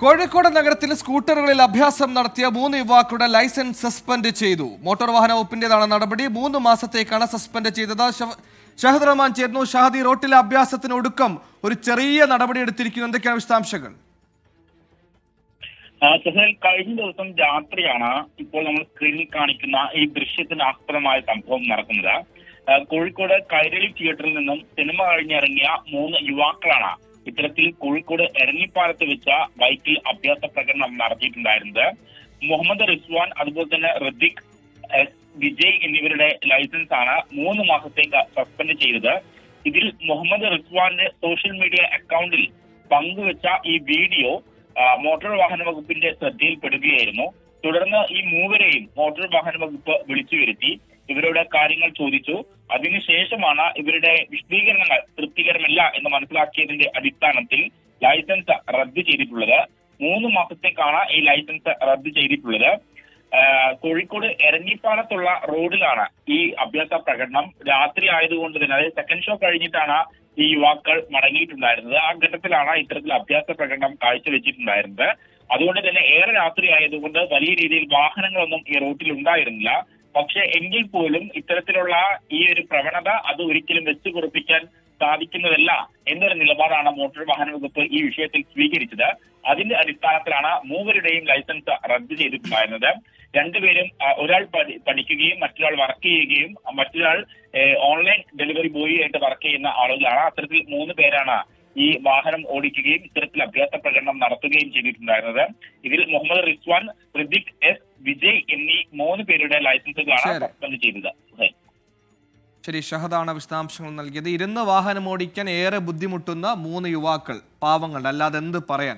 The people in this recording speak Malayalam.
കോഴിക്കോട് നഗരത്തിൽ സ്കൂട്ടറുകളിൽ അഭ്യാസം നടത്തിയ 3 യുവാക്കളുടെ ലൈസൻസ് സസ്പെൻഡ് ചെയ്തു. മോട്ടോർ വാഹന വകുപ്പിന്റേതാണ് നടപടി. 3 മാസത്തേക്കാണ് സസ്പെൻഡ് ചെയ്തത്. ഷഹദ് റഹ്മാൻ ചേർന്നു. ഷഹദ്, ഈ റോട്ടിലെ അഭ്യാസത്തിന് ഒടുക്കം ഒരു ചെറിയ നടപടി എടുത്തിരിക്കുന്നു. എന്തൊക്കെയാണ് വിശദാംശങ്ങൾ? കഴിഞ്ഞ ദിവസം രാത്രിയാണ് ഇപ്പോൾ നമ്മൾ സ്ക്രീനിൽ കാണിക്കുന്ന ഈ ദൃശ്യത്തിന് ആസ്പദമായ സംഭവം നടക്കുന്നത്. കോഴിക്കോട് കൈരളി തിയേറ്ററിൽ നിന്നും സിനിമ കഴിഞ്ഞിറങ്ങിയ 3 യുവാക്കളാണ് ഇത്തരത്തിൽ കോഴിക്കോട് എരഞ്ഞിപ്പാലത്ത് വെച്ച ബൈക്കിൽ അഭ്യാസ പ്രകടനം നടത്തിയിട്ടുണ്ടായിരുന്നത്. മുഹമ്മദ് റിസ്വാൻ, അതുപോലെ തന്നെ ഋതിക്, വിജയ് എന്നിവരുടെ ലൈസൻസ് ആണ് 3 മാസത്തേക്ക് സസ്പെൻഡ് ചെയ്തത്. ഇതിൽ മുഹമ്മദ് റിസ്വാന്റെ സോഷ്യൽ മീഡിയ അക്കൗണ്ടിൽ പങ്കുവെച്ച ഈ വീഡിയോ മോട്ടോർ വാഹന വകുപ്പിന്റെ ശ്രദ്ധയിൽപ്പെടുകയായിരുന്നു. തുടർന്ന് ഈ മൂവരെയും മോട്ടോർ വാഹന വകുപ്പ് വിളിച്ചു വരുത്തി ഇവരുടെ കാര്യങ്ങൾ ചോദിച്ചു. അതിനുശേഷമാണ് ഇവരുടെ വിശദീകരണങ്ങൾ തൃപ്തികരമല്ല എന്ന് മനസ്സിലാക്കിയതിന്റെ അടിസ്ഥാനത്തിൽ ലൈസൻസ് റദ്ദ് ചെയ്തിട്ടുള്ളത്. 3 മാസത്തേക്കാണ് ഈ ലൈസൻസ് റദ്ദ് ചെയ്തിട്ടുള്ളത്. കോഴിക്കോട് എരഞ്ഞിപ്പാലത്തുള്ള റോഡിലാണ് ഈ അഭ്യാസ പ്രകടനം. രാത്രി ആയതുകൊണ്ട് തന്നെ, അതായത് സെക്കൻഡ് ഷോ കഴിഞ്ഞിട്ടാണ് ഈ യുവാക്കൾ മടങ്ങിയിട്ടുണ്ടായിരുന്നത്. ആ ഘട്ടത്തിലാണ് ഇത്തരത്തിൽ അഭ്യാസ പ്രകടനം കാഴ്ചവെച്ചിട്ടുണ്ടായിരുന്നത്. അതുകൊണ്ട് തന്നെ ഏറെ രാത്രി ആയതുകൊണ്ട് വലിയ രീതിയിൽ വാഹനങ്ങളൊന്നും ഈ റൂട്ടിൽ ഉണ്ടായിരുന്നില്ല. പക്ഷെ എങ്കിൽ പോലും ഇത്തരത്തിലുള്ള ഈ ഒരു പ്രവണത അത് ഒരിക്കലും വെച്ചു പൊറുപ്പിക്കാൻ സാധിക്കുന്നതല്ല എന്നൊരു നിലപാടാണ് മോട്ടോർ വാഹന വകുപ്പ് ഈ വിഷയത്തിൽ സ്വീകരിച്ചത്. അതിന്റെ അടിസ്ഥാനത്തിലാണ് മൂവരുടെയും ലൈസൻസ് റദ്ദ് ചെയ്തിട്ടുണ്ടായിരുന്നത്. രണ്ടുപേരും, ഒരാൾ പഠിക്കുകയും മറ്റൊരാൾ വർക്ക് ചെയ്യുകയും മറ്റൊരാൾ ഓൺലൈൻ ഡെലിവറി ബോയ് ആയിട്ട് വർക്ക് ചെയ്യുന്ന ആളുകളാണ്. അത്തരത്തിൽ 3 പേരാണ് ഈ വാഹനം ഓടിക്കുകയും ഇത്തരത്തിൽ അഭ്യാസ പ്രകടനം നടത്തുകയും ചെയ്തിട്ടുണ്ടായിരുന്നത്. ഇതിൽ മുഹമ്മദ് റിസ്വാൻ, ഋതിക് എസ്, വിജയ് എന്നീ 3 പേരുടെ ലൈസൻസുകളാണ് സസ്പെൻഡ് ചെയ്തത്. ശരി, ഷഹദാണ് വിശദാംശങ്ങൾ നൽകിയത്. ഇരുന്ന് വാഹനം ഓടിക്കാൻ ഏറെ ബുദ്ധിമുട്ടുന്ന 3 യുവാക്കൾ, പാവങ്ങൾ, അല്ലാതെ എന്ത് പറയാൻ.